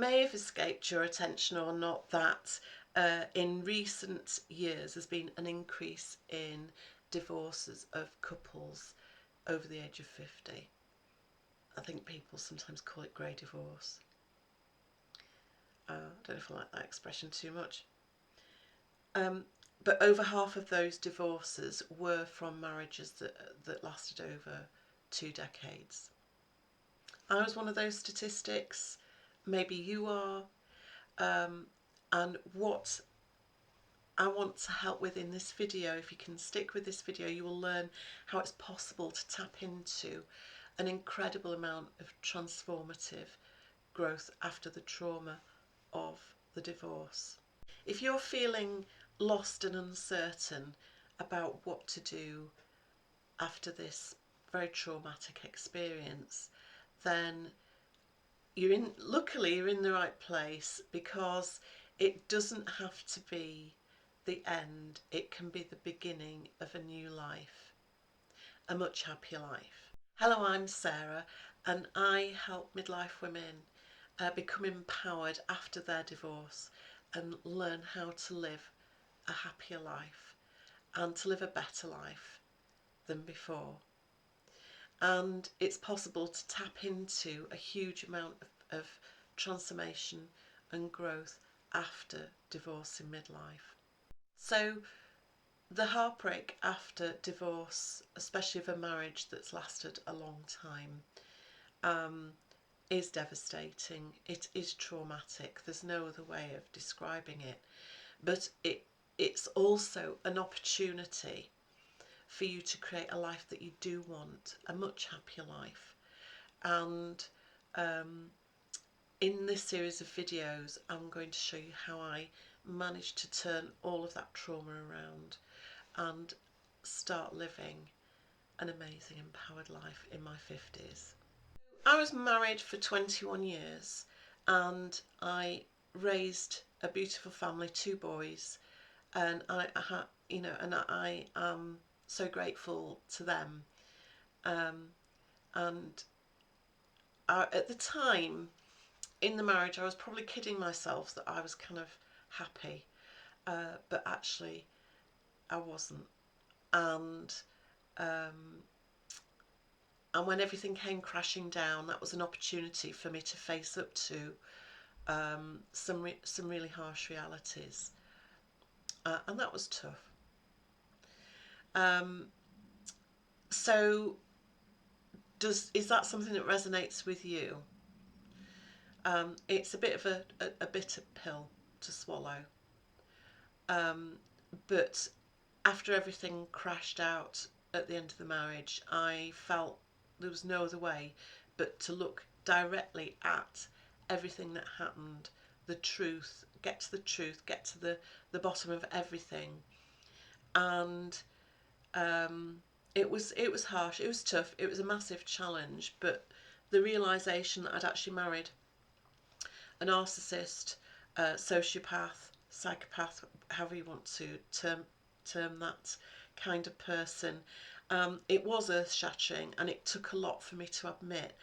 may have escaped your attention or not that in recent years there's been an increase in divorces of couples over the age of 50. I think people sometimes call it grey divorce. I don't know if I like that expression too much. But over half of those divorces were from marriages that lasted over 2 decades. I was one of those statistics. Maybe you are. And what I want to help with in this video, if you can stick with this video, you will learn how it's possible to tap into an incredible amount of transformative growth after the trauma of the divorce. If you're feeling lost and uncertain about what to do after this very traumatic experience, then luckily you're in the right place, because it doesn't have to be the end. It can be the beginning of a new life, a much happier life. Hello, I'm Sarah, and I help midlife women become empowered after their divorce and learn how to live a happier life and to live a better life than before. And it's possible to tap into a huge amount of transformation and growth after divorce in midlife. So the heartbreak after divorce, especially of a marriage that's lasted a long time, is devastating. It is traumatic. There's no other way of describing it. But it's also an opportunity for you to create a life that you do want, a much happier life. And in this series of videos, I'm going to show you how I managed to turn all of that trauma around and start living an amazing empowered life in my 50s. I was married for 21 years and I raised a beautiful family, 2 boys, and I am so grateful to them. And at the time in the marriage, I was probably kidding myself that I was kind of happy, but actually I wasn't. And when everything came crashing down, that was an opportunity for me to face up to some really harsh realities, and that was tough. So is that something that resonates with you? It's a bit of a bitter pill to swallow, but after everything crashed out at the end of the marriage, I felt there was no other way but to look directly at everything that happened, the truth, get to the truth, get to the bottom of everything. And it was harsh, it was tough, it was a massive challenge, but the realisation that I'd actually married a narcissist, sociopath, psychopath, however you want to term that kind of person, it was earth-shattering, and it took a lot for me to admit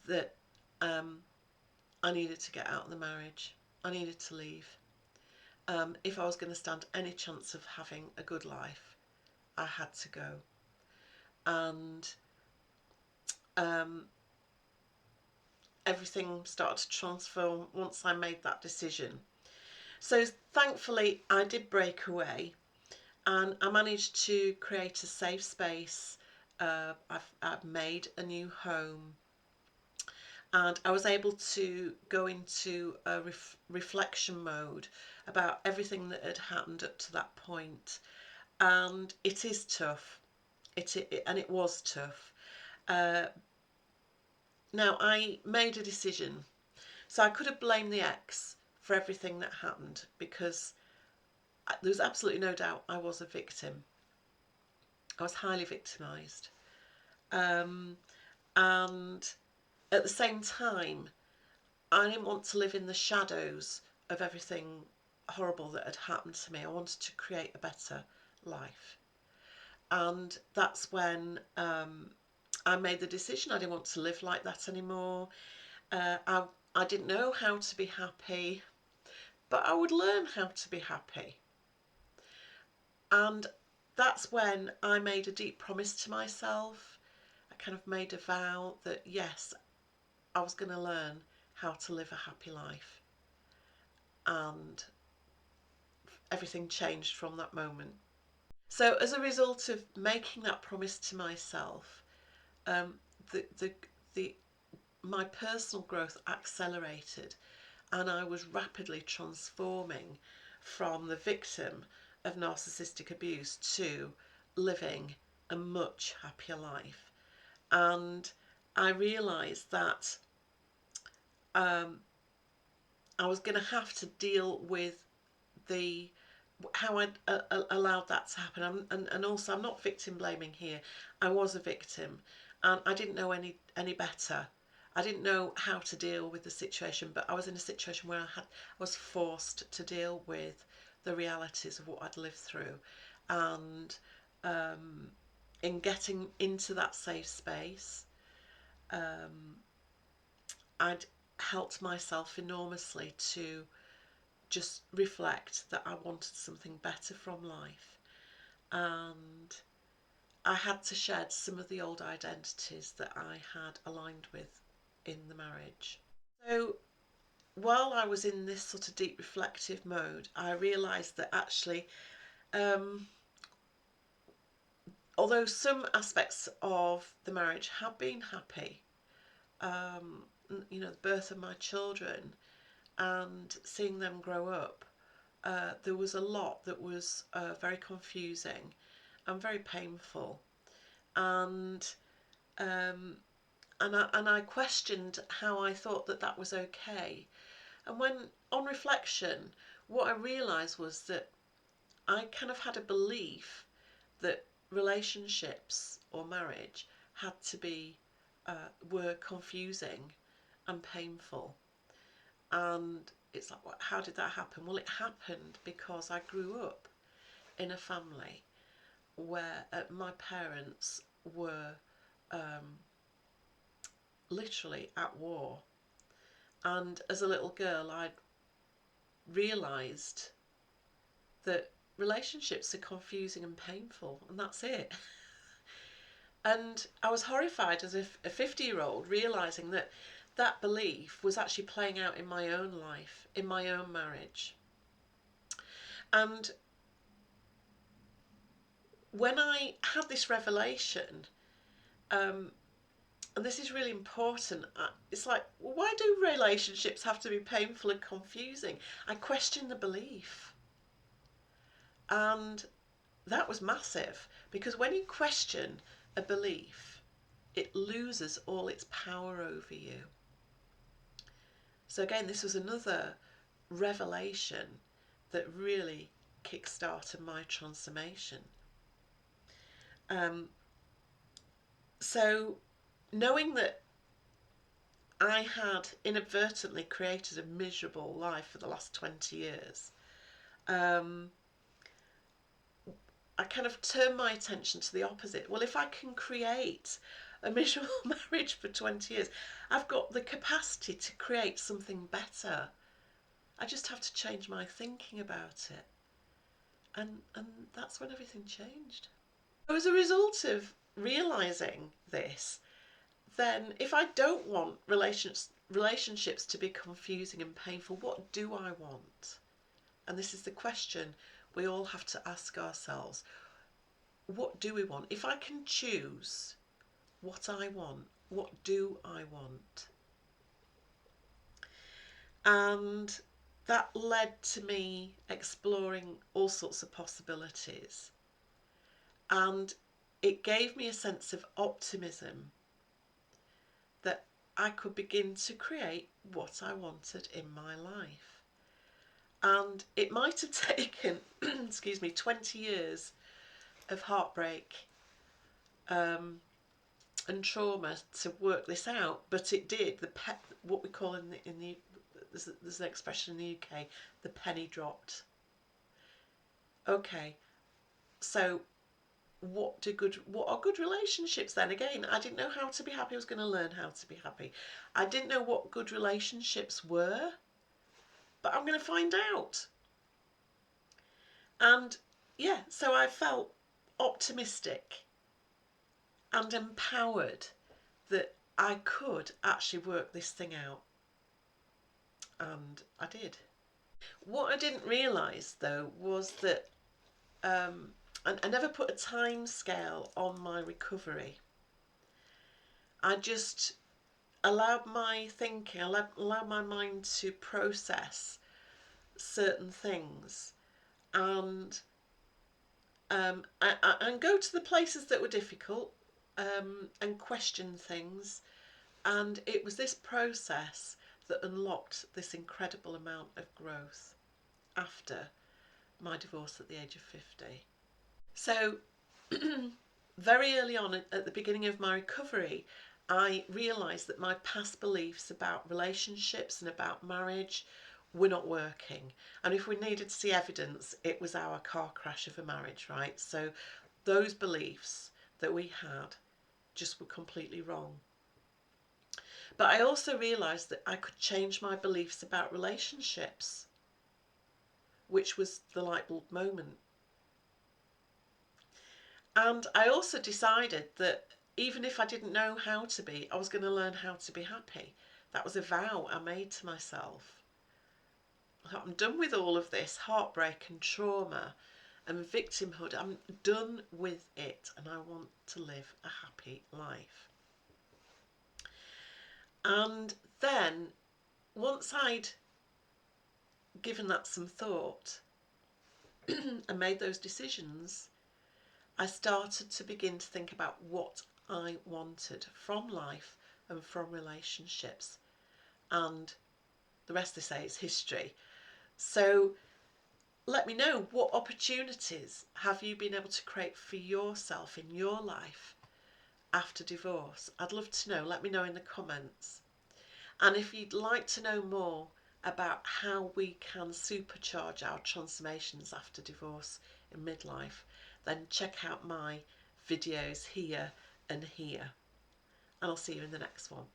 that I needed to get out of the marriage. I needed to leave. If I was going to stand any chance of having a good life, I had to go. And everything started to transform once I made that decision. So thankfully I did break away, and I managed to create a safe space. I've made a new home, and I was able to go into a reflection mode about everything that had happened up to that point. And it is tough. It was tough. Now, I made a decision. So I could have blamed the ex for everything that happened, because there's absolutely no doubt I was a victim. I was highly victimised. And at the same time, I didn't want to live in the shadows of everything horrible that had happened to me. I wanted to create a better life. And that's when I made the decision I didn't want to live like that anymore. I I didn't know how to be happy, but I would learn how to be happy. And that's when I made a deep promise to myself. I kind of made a vow that yes, I was going to learn how to live a happy life. And everything changed from that moment. So as a result of making that promise to myself, um, the, the, the, my personal growth accelerated, and I was rapidly transforming from the victim of narcissistic abuse to living a much happier life. And I realised that um, I was going to have to deal with the how I allowed that to happen. And also, I'm not victim blaming here. I was a victim, and I didn't know any better. I didn't know how to deal with the situation, but I was in a situation where I was forced to deal with the realities of what I'd lived through, and um, in getting into that safe space, um, I'd helped myself enormously to just reflect that I wanted something better from life. And I had to shed some of the old identities that I had aligned with in the marriage. So while I was in this sort of deep reflective mode, I realised that actually, um, although some aspects of the marriage have been happy, the birth of my children and seeing them grow up, there was a lot that was very confusing and very painful, and um, I questioned how I thought that was okay. And when on reflection, what I realised was that I kind of had a belief that relationships or marriage had to be were confusing and painful. And it's like, how did that happen? Well, it happened because I grew up in a family where my parents were um, literally at war. And as a little girl, I'd realised that relationships are confusing and painful, and that's it. And I was horrified as a 50-year-old realising that that belief was actually playing out in my own life, in my own marriage. And when I had this revelation, um, and this is really important, it's like, well, why do relationships have to be painful and confusing? I questioned the belief. And that was massive, because when you question a belief, it loses all its power over you. So again, this was another revelation that really kick-started my transformation. So knowing that I had inadvertently created a miserable life for the last 20 years, I kind of turned my attention to the opposite. Well, if I can create a miserable marriage for 20 years, I've got the capacity to create something better. I just have to change my thinking about it. And that's when everything changed. So as a result of realising this, then if I don't want relationships to be confusing and painful, what do I want? And this is the question we all have to ask ourselves. What do we want? If I can choose what I want, what do I want? And that led to me exploring all sorts of possibilities. And it gave me a sense of optimism that I could begin to create what I wanted in my life. And it might have taken, 20 years of heartbreak and trauma to work this out, but it did. What we call in the there's an expression in the UK, the penny dropped. Okay, so what are good relationships then? Again, I didn't know how to be happy. I was going to learn how to be happy. I didn't know what good relationships were, but I'm going to find out. And yeah, so I felt optimistic and empowered that I could actually work this thing out. And I did. What I didn't realise though was that I never put a time scale on my recovery. I just allowed my thinking, allowed my mind to process certain things and and go to the places that were difficult and question things. And it was this process that unlocked this incredible amount of growth after my divorce at the age of 50. So, very early on at the beginning of my recovery, I realised that my past beliefs about relationships and about marriage were not working. And if we needed to see evidence, it was our car crash of a marriage, right? So, those beliefs that we had just were completely wrong. But I also realised that I could change my beliefs about relationships, which was the light bulb moment. And I also decided that even if I didn't know how to be, I was going to learn how to be happy. That was a vow I made to myself. I'm done with all of this heartbreak and trauma and victimhood. I'm done with it and I want to live a happy life. And then once I'd given that some thought and made those decisions, I started to begin to think about what I wanted from life and from relationships. And the rest they say is history. So let me know, what opportunities have you been able to create for yourself in your life after divorce? I'd love to know. Let me know in the comments. And if you'd like to know more about how we can supercharge our transformations after divorce in midlife, then check out my videos here and here. And I'll see you in the next one.